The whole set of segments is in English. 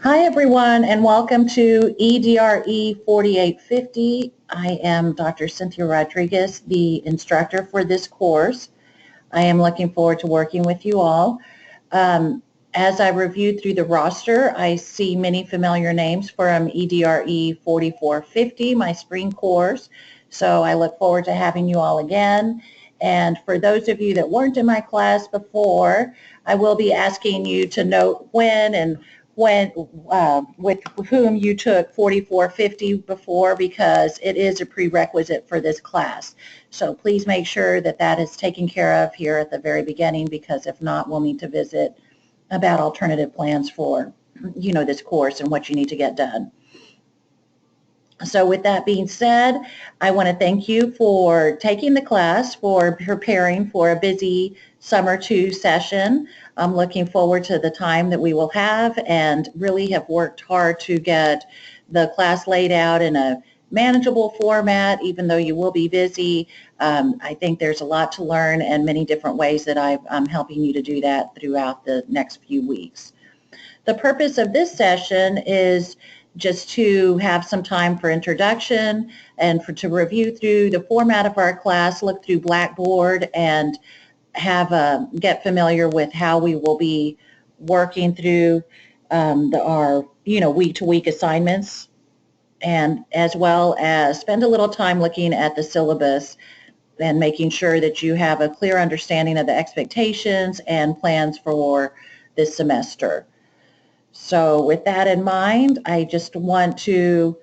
Hi everyone, and welcome to EDRE 4850. I am Dr. Cynthia Rodriguez, the instructor for this course. I am looking forward to working with you all. As I reviewed through the roster, I see many familiar names from EDRE 4450, my spring course. So I look forward to having you all again. And for those of you that weren't in my class before, I will be asking you to note when with whom you took 4450 before, because it is a prerequisite for this class. So please make sure that that is taken care of here at the very beginning, because if not, we'll need to visit about alternative plans for, this course and what you need to get done. So with that being said, I want to thank you for taking the class, for preparing for a busy summer 2 session. I'm looking forward to the time that we will have, and really have worked hard to get the class laid out in a manageable format. Even though you will be busy, I think there's a lot to learn and many different ways that I'm helping you to do that throughout the next few weeks. The purpose of this session is just to have some time for introduction and to review through the format of our class, look through Blackboard, and get familiar with how we will be working through our week-to-week assignments, and as well as spend a little time looking at the syllabus and making sure that you have a clear understanding of the expectations and plans for this semester. So with that in mind, I just want to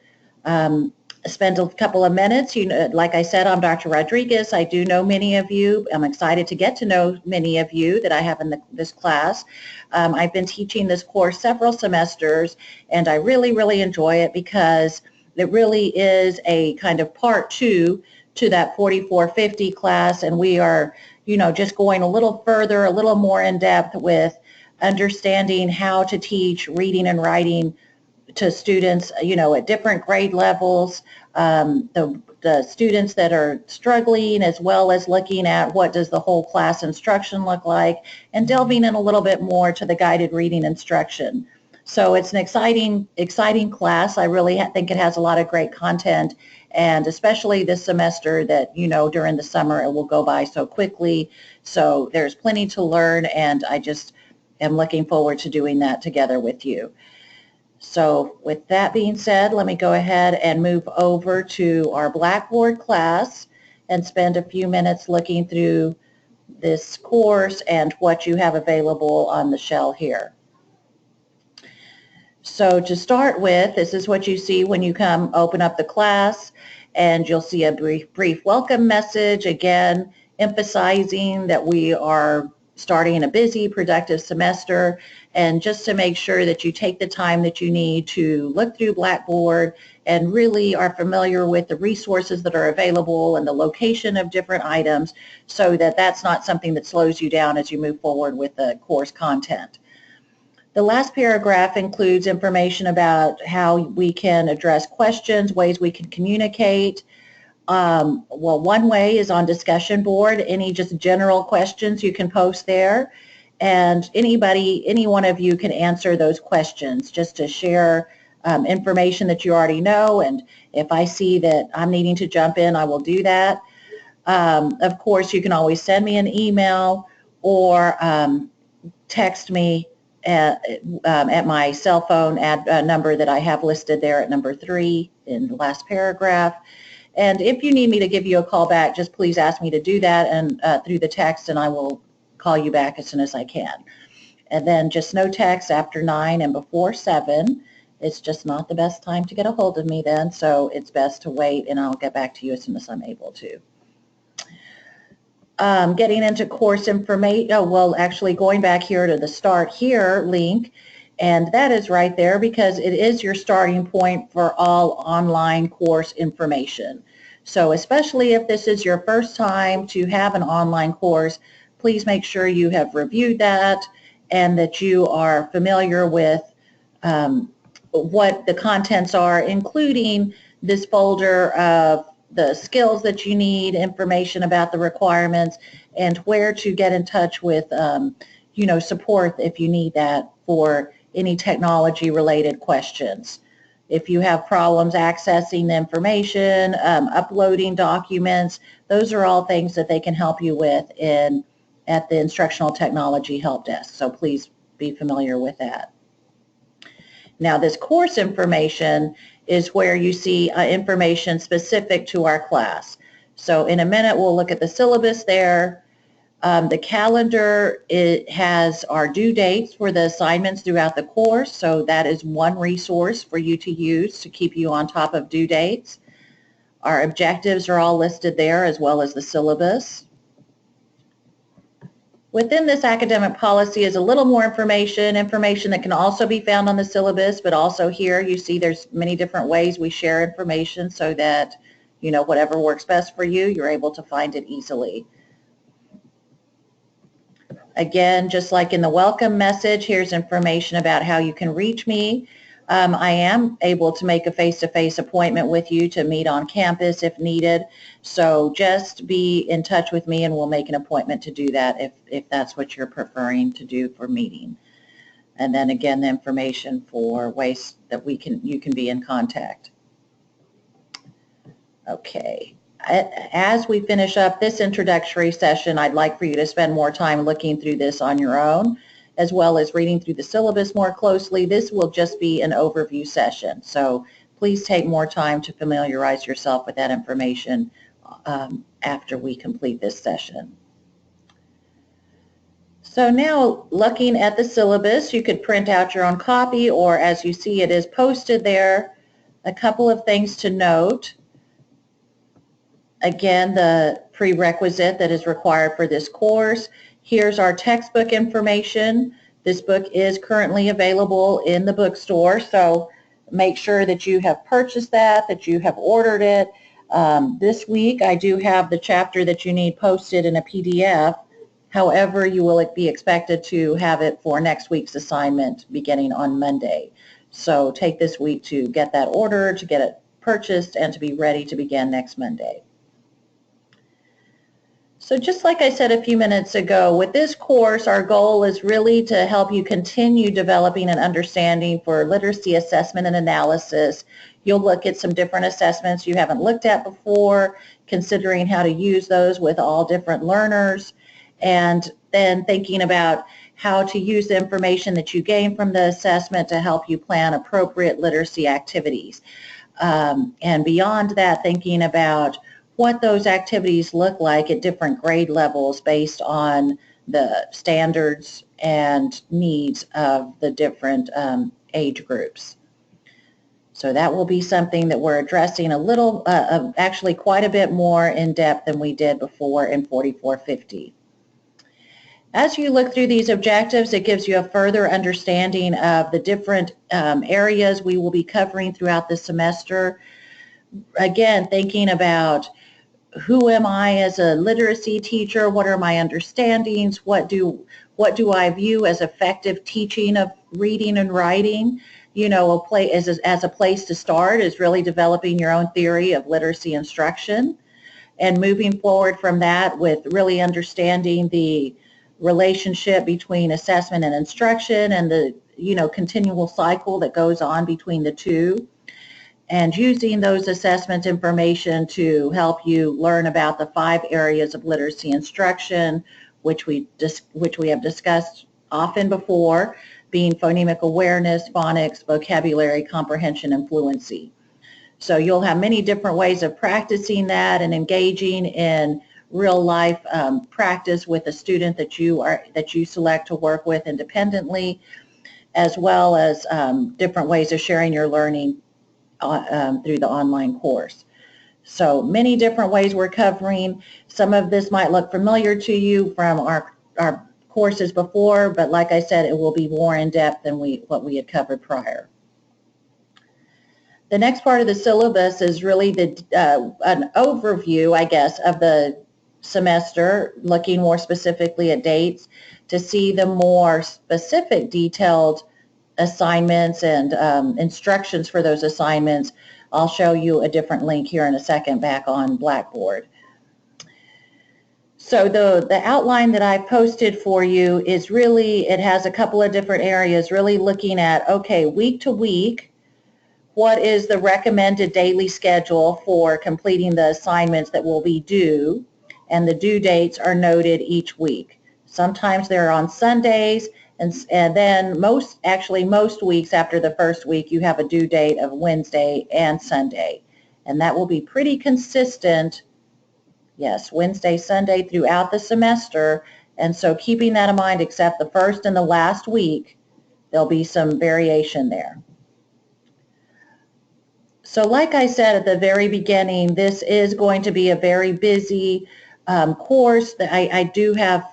spend a couple of minutes. Like I said, I'm Dr. Rodriguez. I do know many of you. I'm excited to get to know many of you that I have in this class. I've been teaching this course several semesters, and I really, really enjoy it, because it really is a kind of part 2 to that 4450 class, and we are, just going a little further, a little more in depth with understanding how to teach reading and writing to students, at different grade levels, the students that are struggling, as well as looking at what does the whole class instruction look like, and delving in a little bit more to the guided reading instruction. So it's an exciting class. I really think it has a lot of great content, and especially this semester that, during the summer it will go by so quickly. So there's plenty to learn, and I just am looking forward to doing that together with you. So with that being said, let me go ahead and move over to our Blackboard class and spend a few minutes looking through this course and what you have available on the shell here. So to start with, this is what you see when you come open up the class, and you'll see a brief welcome message, again emphasizing that we are starting a busy, productive semester, and just to make sure that you take the time that you need to look through Blackboard and really are familiar with the resources that are available and the location of different items, so that that's not something that slows you down as you move forward with the course content. The last paragraph includes information about how we can address questions, ways we can communicate. Well, one way is on discussion board. Any just general questions you can post there, and any one of you can answer those questions just to share information that you already know, and if I see that I'm needing to jump in, I will do that. Of course, you can always send me an email or text me at my cell phone number that I have listed there at number 3 in the last paragraph. And if you need me to give you a call back, just please ask me to do that, and through the text, and I will call you back as soon as I can. And then just no text after 9 and before 7. It's just not the best time to get a hold of me then, so it's best to wait, and I'll get back to you as soon as I'm able to. Getting into course information, actually going back here to the Start Here link, and that is right there because it is your starting point for all online course information. So especially if this is your first time to have an online course, please make sure you have reviewed that and that you are familiar with what the contents are, including this folder of the skills that you need, information about the requirements, and where to get in touch with support if you need that for any technology-related questions. If you have problems accessing the information, uploading documents, those are all things that they can help you with at the Instructional Technology Help Desk. So please be familiar with that. Now, this course information is where you see information specific to our class. So in a minute, we'll look at the syllabus there. The calendar, it has our due dates for the assignments throughout the course, so that is one resource for you to use to keep you on top of due dates. Our objectives are all listed there, as well as the syllabus. Within this academic policy is a little more information that can also be found on the syllabus, but also here you see there's many different ways we share information so that, you know, whatever works best for you, you're able to find it easily. Again, just like in the welcome message, here's information about how you can reach me. I am able to make a face-to-face appointment with you to meet on campus if needed. So just be in touch with me and we'll make an appointment to do that if that's what you're preferring to do for meeting. And then again, the information for ways that you can be in contact. Okay. As we finish up this introductory session, I'd like for you to spend more time looking through this on your own, as well as reading through the syllabus more closely. This will just be an overview session, so please take more time to familiarize yourself with that information after we complete this session. So now, looking at the syllabus, you could print out your own copy, or as you see, it is posted there. A couple of things to note. Again, the prerequisite that is required for this course. Here's our textbook information. This book is currently available in the bookstore, so make sure that you have purchased that you have ordered it. This week I do have the chapter that you need posted in a PDF. However, you will be expected to have it for next week's assignment beginning on Monday. So take this week to get that ordered, to get it purchased, and to be ready to begin next Monday. So just like I said a few minutes ago, with this course, our goal is really to help you continue developing an understanding for literacy assessment and analysis. You'll look at some different assessments you haven't looked at before, considering how to use those with all different learners, and then thinking about how to use the information that you gain from the assessment to help you plan appropriate literacy activities. And beyond that, thinking about what those activities look like at different grade levels based on the standards and needs of the different age groups. So that will be something that we're addressing a little, actually quite a bit more in depth than we did before in 4450. As you look through these objectives, it gives you a further understanding of the different areas we will be covering throughout the semester. Again, thinking about who am I as a literacy teacher? What are my understandings? What do I view as effective teaching of reading and writing? You know, as a place to start is really developing your own theory of literacy instruction, and moving forward from that with really understanding the relationship between assessment and instruction and the, you know, continual cycle that goes on between the two, and using those assessment information to help you learn about the 5 areas of literacy instruction, which we have discussed often before, being phonemic awareness, phonics, vocabulary, comprehension, and fluency. So you'll have many different ways of practicing that and engaging in real life practice with a student that you select to work with independently, as well as different ways of sharing your learning through the online course. So many different ways we're covering. Some of this might look familiar to you from our courses before, but like I said, it will be more in depth than what we had covered prior. The next part of the syllabus is really an overview, I guess, of the semester, looking more specifically at dates to see the more specific detailed assignments and instructions for those assignments. I'll show you a different link here in a second back on Blackboard. So the outline that I posted for you is really, it has a couple of different areas, really looking at, okay, week to week, what is the recommended daily schedule for completing the assignments that will be due, and the due dates are noted each week. Sometimes they're on Sundays, and then most weeks after the first week you have a due date of Wednesday and Sunday, and that will be pretty consistent, yes, Wednesday, Sunday throughout the semester. And so keeping that in mind, except the first and the last week, there'll be some variation there. So like I said at the very beginning, this is going to be a very busy course. I do have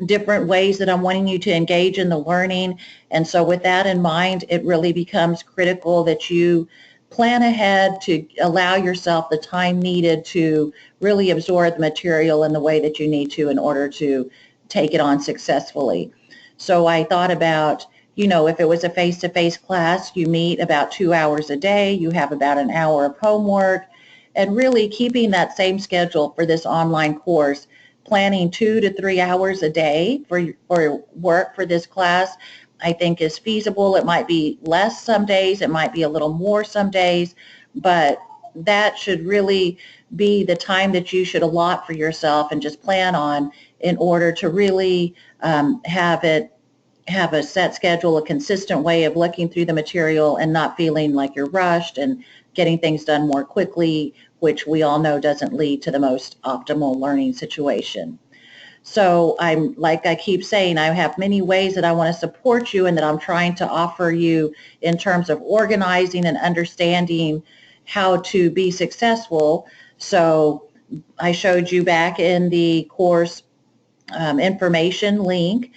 different ways that I'm wanting you to engage in the learning. And so with that in mind, it really becomes critical that you plan ahead to allow yourself the time needed to really absorb the material in the way that you need to in order to take it on successfully. So I thought about, you know, if it was a face-to-face class, you meet about 2 hours a day, you have about an hour of homework, and really keeping that same schedule for this online course, planning 2 to 3 hours a day for work for this class, I think is feasible. It might be less some days, it might be a little more some days, but that should really be the time that you should allot for yourself and just plan on in order to really have a set schedule, a consistent way of looking through the material and not feeling like you're rushed and getting things done more quickly, which we all know doesn't lead to the most optimal learning situation. So like I keep saying, I have many ways that I want to support you and that I'm trying to offer you in terms of organizing and understanding how to be successful. So I showed you back in the course information link.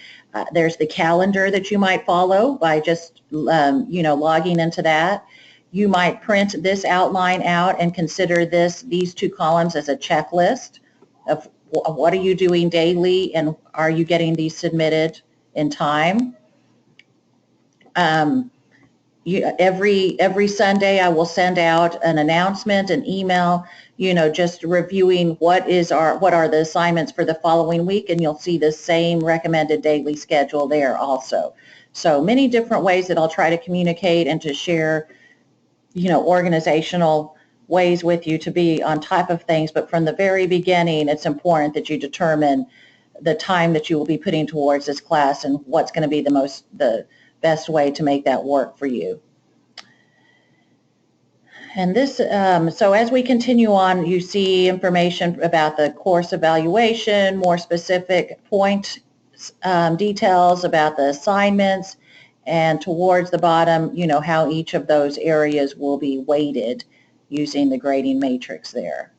There's the calendar that you might follow by just logging into that. You might print this outline out and consider these two columns as a checklist of what are you doing daily and are you getting these submitted in time. Every Sunday I will send out an announcement, an email, just reviewing what are the assignments for the following week, and you'll see the same recommended daily schedule there also. So many different ways that I'll try to communicate and to share, organizational ways with you to be on top of things. But from the very beginning, it's important that you determine the time that you will be putting towards this class and what's going to be the best way to make that work for you. And this, so as we continue on, you see information about the course evaluation, more specific point details about the assignments, and towards the bottom, how each of those areas will be weighted using the grading matrix there.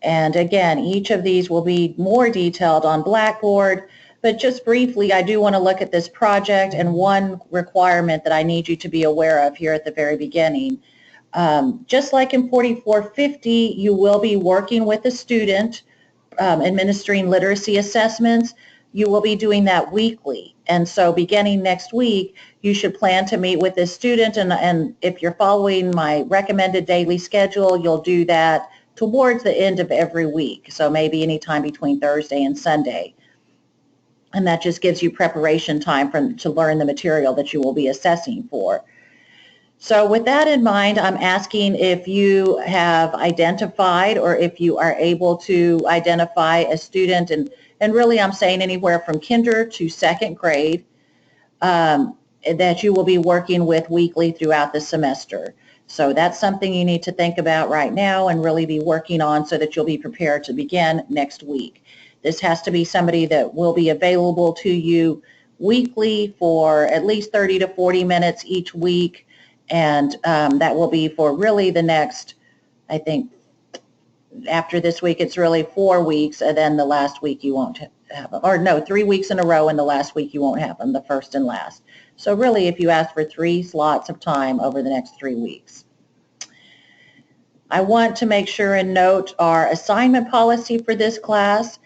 And again, each of these will be more detailed on Blackboard, but just briefly, I do want to look at this project and one requirement that I need you to be aware of here at the very beginning. Just like in 4450, you will be working with a student administering literacy assessments. You will be doing that weekly. And so beginning next week, you should plan to meet with this student, and if you're following my recommended daily schedule, you'll do that towards the end of every week. So maybe anytime between Thursday and Sunday. And that just gives you preparation time to learn the material that you will be assessing for. So with that in mind, I'm asking if you have identified or if you are able to identify a student, and really I'm saying anywhere from kinder to second grade, that you will be working with weekly throughout the semester. So that's something you need to think about right now and really be working on so that you'll be prepared to begin next week. This has to be somebody that will be available to you weekly for at least 30 to 40 minutes each week, and that will be for really the next, I think, after this week it's really 4 weeks, and then the last week you won't have them. Or no, 3 weeks in a row, and the last week you won't have them, the first and last. So really, if you ask for 3 slots of time over the next 3 weeks. I want to make sure and note our assignment policy for this class.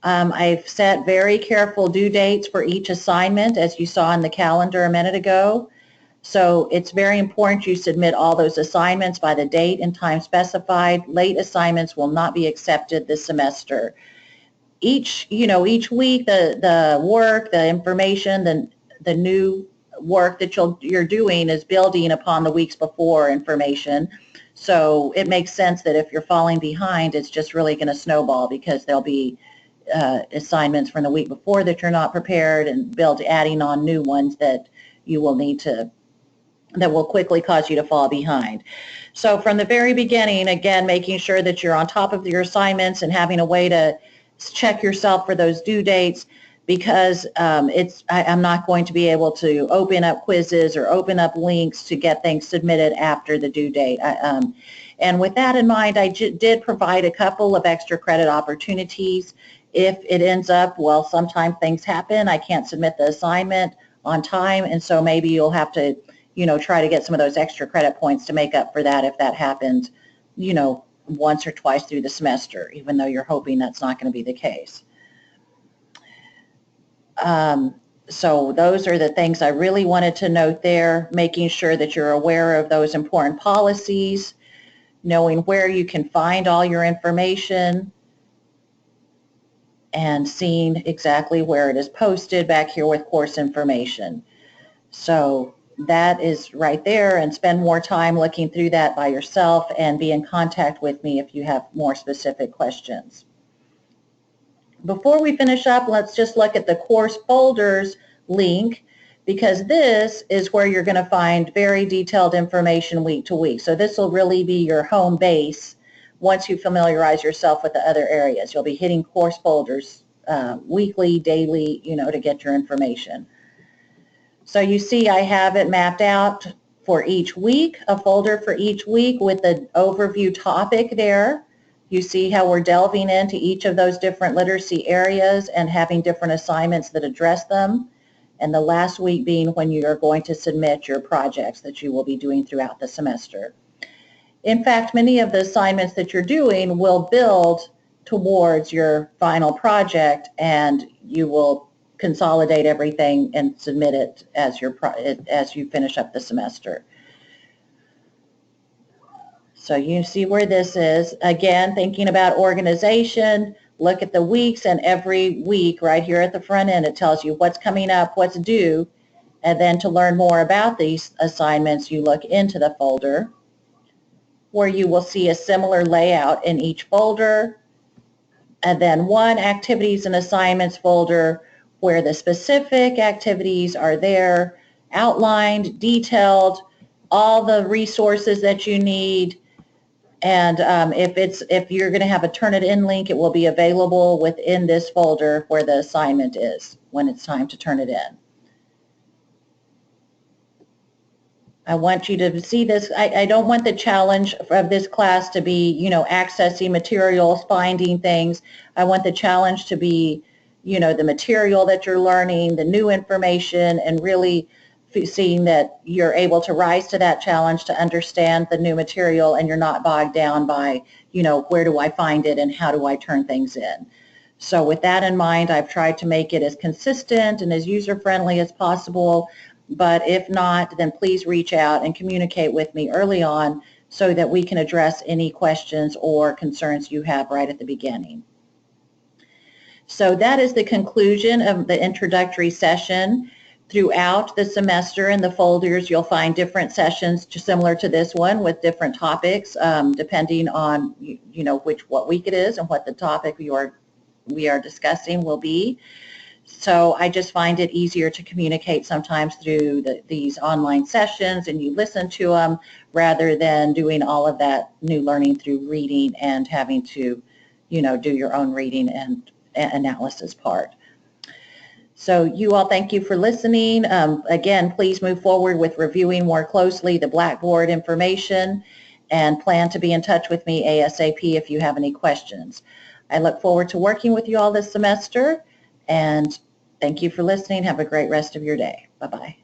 I've set very careful due dates for each assignment, as you saw in the calendar a minute ago. So it's very important you submit all those assignments by the date and time specified. Late assignments will not be accepted this semester. each week the work, the information, the new work that you're doing is building upon the weeks before information. So it makes sense that if you're falling behind, it's just really going to snowball, because there'll be assignments from the week before that you're not prepared, and adding on new ones that you will need to, that will quickly cause you to fall behind. So from the very beginning, again, making sure that you're on top of your assignments and having a way to check yourself for those due dates, because I'm not going to be able to open up quizzes or open up links to get things submitted after the due date. And with that in mind, I did provide a couple of extra credit opportunities. If it ends up, well, sometimes things happen, I can't submit the assignment on time, and so maybe you'll have to try to get some of those extra credit points to make up for that if that happens, once or twice through the semester, even though you're hoping that's not going to be the case. So those are the things I really wanted to note there, making sure that you're aware of those important policies, knowing where you can find all your information, and seeing exactly where it is posted back here with course information. So that is right there, and spend more time looking through that by yourself, and be in contact with me if you have more specific questions. Before we finish up, let's just look at the course folders link, because this is where you're going to find very detailed information week to week. So this will really be your home base once you familiarize yourself with the other areas. You'll be hitting course folders weekly, daily, to get your information. So you see I have it mapped out for each week, a folder for each week with the overview topic there. You see how we're delving into each of those different literacy areas and having different assignments that address them. And the last week being when you are going to submit your projects that you will be doing throughout the semester. In fact, many of the assignments that you're doing will build towards your final project, and you will consolidate everything and submit it as you finish up the semester. So you see where this is. Again, thinking about organization, look at the weeks, and every week right here at the front end it tells you what's coming up, what's due, and then to learn more about these assignments you look into the folder, where you will see a similar layout in each folder, and then one activities and assignments folder where the specific activities are there, outlined, detailed, all the resources that you need. And if you're going to have a Turnitin link, it will be available within this folder where the assignment is when it's time to turn it in. I want you to see this. I don't want the challenge of this class to be, accessing materials, finding things. I want the challenge to be, the material that you're learning, the new information, and really seeing that you're able to rise to that challenge to understand the new material, and you're not bogged down by, where do I find it and how do I turn things in. So with that in mind, I've tried to make it as consistent and as user-friendly as possible. But if not, then please reach out and communicate with me early on so that we can address any questions or concerns you have right at the beginning. So that is the conclusion of the introductory session. Throughout the semester in the folders, you'll find different sessions similar to this one with different topics, depending on what week it is and what the topic we are discussing will be. So I just find it easier to communicate sometimes through these online sessions, and you listen to them rather than doing all of that new learning through reading and having to, do your own reading and analysis part. So you all, thank you for listening. Again, please move forward with reviewing more closely the Blackboard information, and plan to be in touch with me ASAP if you have any questions. I look forward to working with you all this semester. And thank you for listening. Have a great rest of your day. Bye-bye.